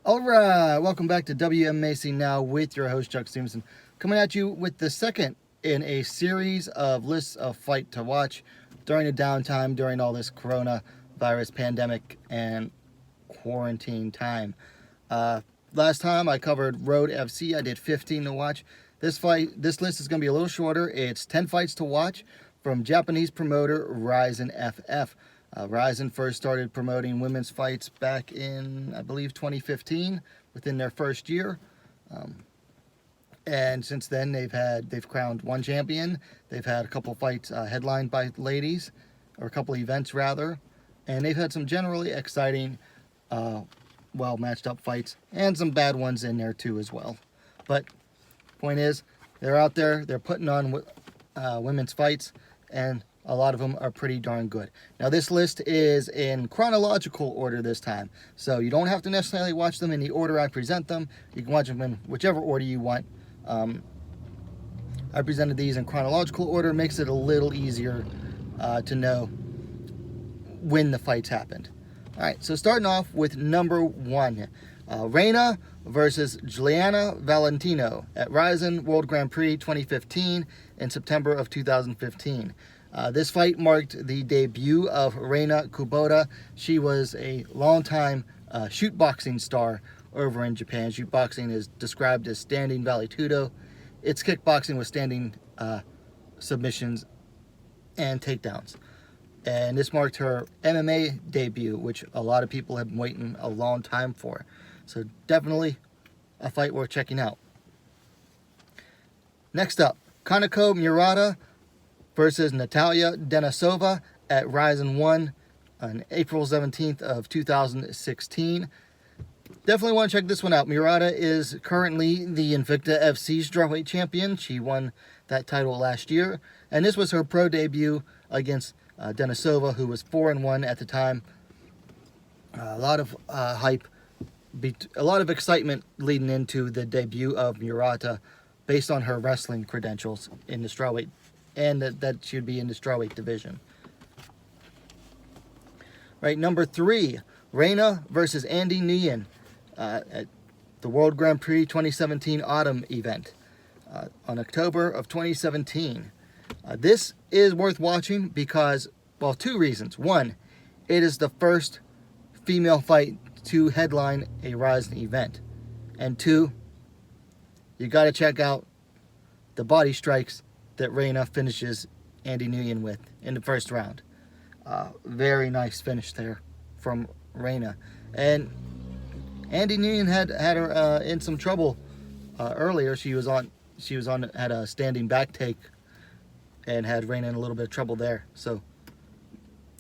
Alright, welcome back to WMMA Now with your host Chuck Stevenson, coming at you with the second in a series of lists of fight to watch during the downtime during all this coronavirus pandemic and quarantine time. Last time I covered Road FC. I did 15 to watch. This list is going to be a little shorter. It's 10 fights to watch from Japanese promoter RIZIN FF. RIZIN first started promoting women's fights back in, I believe, 2015, within their first year. And since then, they've crowned one champion. They've had a couple fights headlined by ladies, or a couple events rather, and they've had some generally exciting, well matched up fights, and some bad ones in there too as well. But point is, they're out there, they're putting on women's fights, and a lot of them are pretty darn good. Now this list is in chronological order this time, so you don't have to necessarily watch them in the order I present them. You can watch them in whichever order you want. I presented these in chronological order, makes it a little easier to know when the fights happened. Alright, so starting off with number 1, Reina versus Giuliana Valentino at RIZIN World Grand Prix 2015 in September of 2015. This fight marked the debut of Reina Kubota. She was a longtime shoot boxing star over in Japan. Shoot boxing is described as standing vale tudo. It's kickboxing with standing submissions and takedowns. And this marked her MMA debut, which a lot of people have been waiting a long time for. So definitely a fight worth checking out. Next up, Kaneko Murata versus Natalia Denisova at RIZIN 1 on April 17th of 2016. Definitely want to check this one out. Murata is currently the Invicta FC strawweight champion. She won that title last year. And this was her pro debut against Denisova, who was 4-1 at the time. A lot of hype, a lot of excitement leading into the debut of Murata based on her wrestling credentials in the strawweight, and that should be in the strawweight division. Right, number 3, Reina versus Andy Nguyen at the World Grand Prix 2017 Autumn event on October of 2017. This is worth watching because, well, 2 reasons. 1, it is the first female fight to headline a RIZIN event. And 2, you got to check out the body strikes that Reina finishes Andy Nguyen with in the first round. Very nice finish there from Reina. And Andy Nguyen had her in some trouble earlier. She had a standing back take and had Reina in a little bit of trouble there. So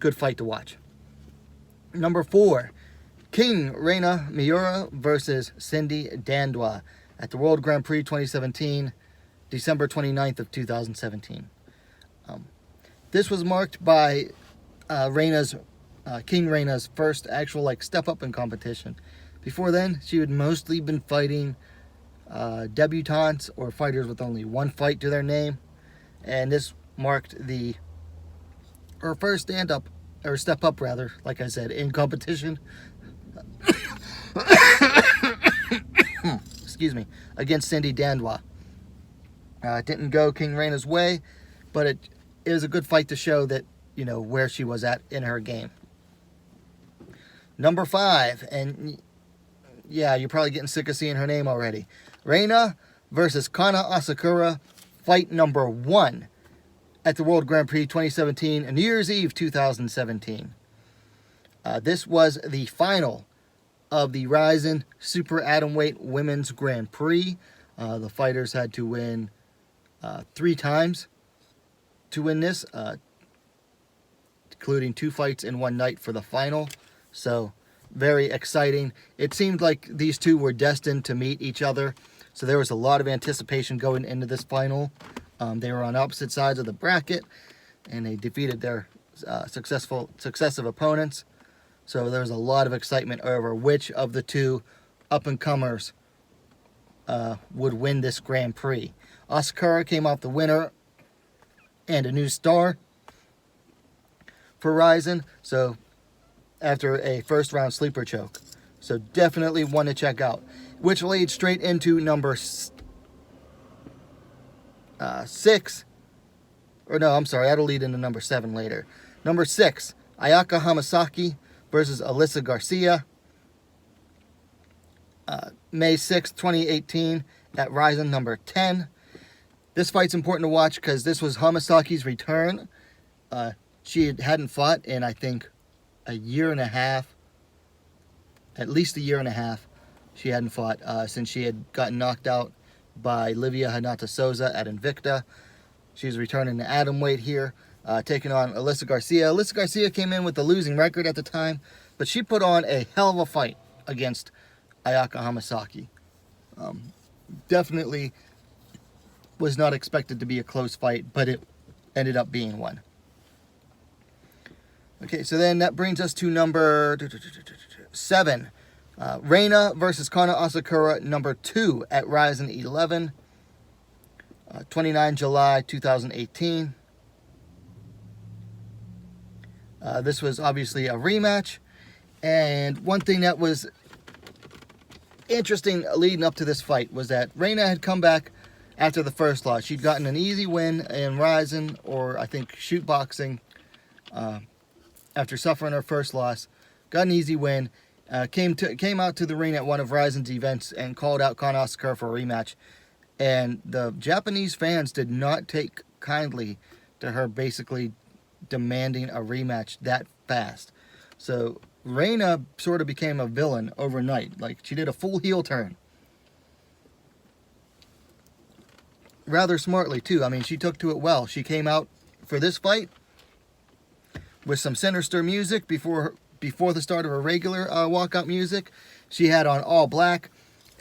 good fight to watch. Number 4, King Reina Miura versus Cindy Dandois at the World Grand Prix 2017, December 29th of 2017. This was marked by King Reina's first actual step up in competition. Before then, she had mostly been fighting debutantes or fighters with only one fight to their name, and this marked her first step up rather, like I said, in competition. Excuse me, against Cindy Dandois. It didn't go King Reina's way, but it was a good fight to show that, where she was at in her game. Number 5, and yeah, you're probably getting sick of seeing her name already. Reina versus Kana Asakura, fight number 1 at the World Grand Prix 2017 and New Year's Eve 2017. This was the final of the RIZIN Super Atomweight Women's Grand Prix. The fighters had to win 3 times to win this, including 2 fights in one night for the final. So very exciting. It seemed like these two were destined to meet each other, so there was a lot of anticipation going into this final. They were on opposite sides of the bracket, and they defeated their successive opponents. So there was a lot of excitement over which of the 2 up-and-comers would win this Grand Prix. Asakura came out the winner and a new star for RIZIN, so after a first-round sleeper choke. So definitely one to check out. Which leads straight into number 6. Or no, I'm sorry, that'll lead into number 7 later. Number 6, Ayaka Hamasaki versus Alyssa Garcia. May 6th, 2018 at RIZIN number 10. This fight's important to watch because this was Hamasaki's return. She hadn't fought in, I think, a year and a half. At least a year and a half. She hadn't fought since she had gotten knocked out by Livia Hinata Souza at Invicta. She's returning to atomweight here, taking on Alyssa Garcia. Alyssa Garcia came in with a losing record at the time, but she put on a hell of a fight against Ayaka Hamasaki. Definitely was not expected to be a close fight, but it ended up being one. Okay, so then that brings us to number 7. Reina versus Kana Asakura, number 2 at RIZIN 11. 29 July 2018. This was obviously a rematch. And one thing that was interesting leading up to this fight was that Reina had come back after the first loss. She'd gotten an easy win in RIZIN, or I think shoot boxing, after suffering her first loss. Got an easy win. Came out to the ring at one of RIZIN's events and called out Kana Asakura for a rematch. And the Japanese fans did not take kindly to her basically demanding a rematch that fast. So Reina sort of became a villain overnight. Like, she did a full heel turn. Rather smartly, too. I mean, she took to it well. She came out for this fight with some sinister music before the start of her regular walkout music. She had on all black,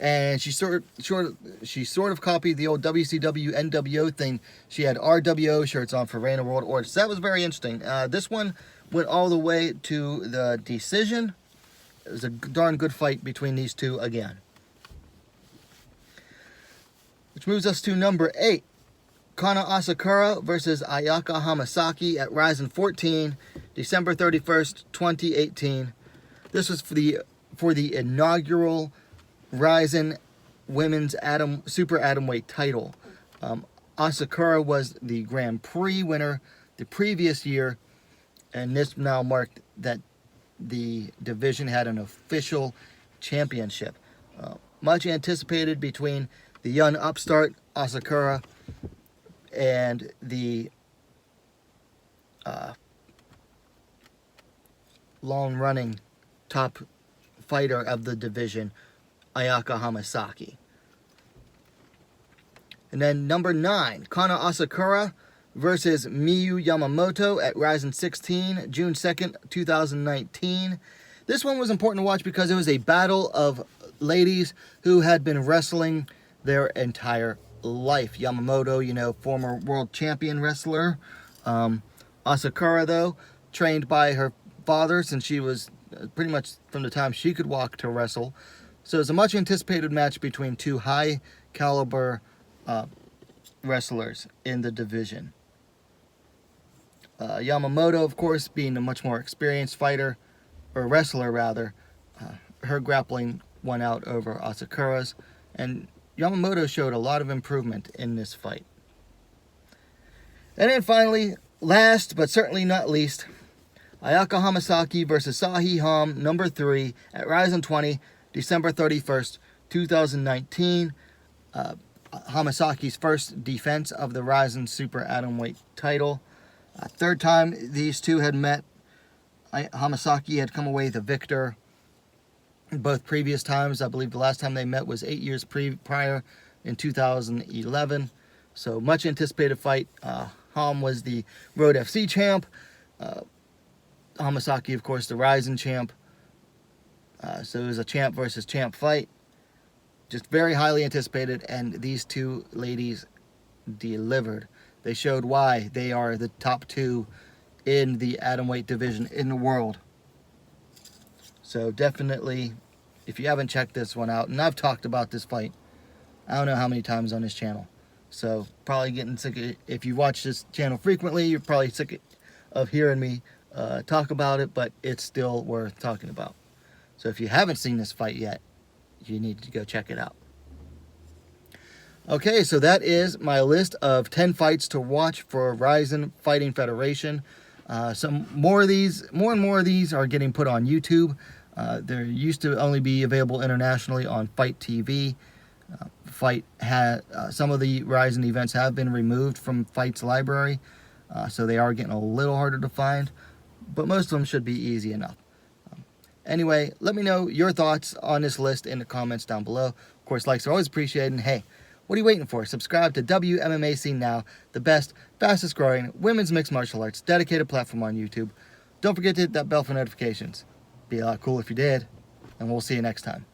and she sort of copied the old WCW NWO thing. She had RWO shirts on for Reina World Order. So that was very interesting. This one went all the way to the decision. It was a darn good fight between these two again. Which moves us to number 8. Kana Asakura versus Ayaka Hamasaki at RIZIN 14, December 31st, 2018. This was for the inaugural RIZIN Women's Super Atomweight title. Asakura was the Grand Prix winner the previous year, and this now marked that the division had an official championship. Much anticipated between the young upstart Asakura and the long-running top fighter of the division, Ayaka Hamasaki. And then number 9, Kana Asakura versus Miyu Yamamoto at RIZIN 16, June 2nd, 2019. This one was important to watch because it was a battle of ladies who had been wrestling their entire life. Yamamoto, former world champion wrestler. Asakura, though, trained by her father since she was pretty much from the time she could walk to wrestle. So it's a much anticipated match between two high caliber wrestlers in the division. Yamamoto, of course, being a much more experienced fighter, or wrestler rather, her grappling won out over Asakura's, and Yamamoto showed a lot of improvement in this fight. And then finally, last but certainly not least, Ayaka Hamasaki versus Sahi Ham, number 3, at RIZIN 20, December 31st, 2019. Hamasaki's first defense of the RIZIN Super Atomweight title. Third time these two had met. Hamasaki had come away the victor both previous times. I believe the last time they met was 8 years prior in 2011. So much anticipated fight. Ham was the Road FC champ. Hamasaki, of course, the RIZIN champ. So it was a champ versus champ fight. Just very highly anticipated, and these two ladies delivered. They showed why they are the top 2 in the atomweight division in the world. So definitely, if you haven't checked this one out, and I've talked about this fight, I don't know how many times on this channel. So probably getting sick of it. If you watch this channel frequently, you're probably sick of hearing me talk about it, but it's still worth talking about. So if you haven't seen this fight yet, you need to go check it out. Okay, so that is my list of 10 fights to watch for RIZIN Fighting Federation. Some more and more of these are getting put on YouTube. They used to only be available internationally on Fight TV. Some of the RIZIN events have been removed from Fight's library, so they are getting a little harder to find, but most of them should be easy enough. Anyway, let me know your thoughts on this list in the comments down below. Of course, likes are always appreciated, and hey, what are you waiting for? Subscribe to WMMA Scene Now, the best, fastest growing women's mixed martial arts dedicated platform on YouTube. Don't forget to hit that bell for notifications. Be a lot cool if you did, and we'll see you next time.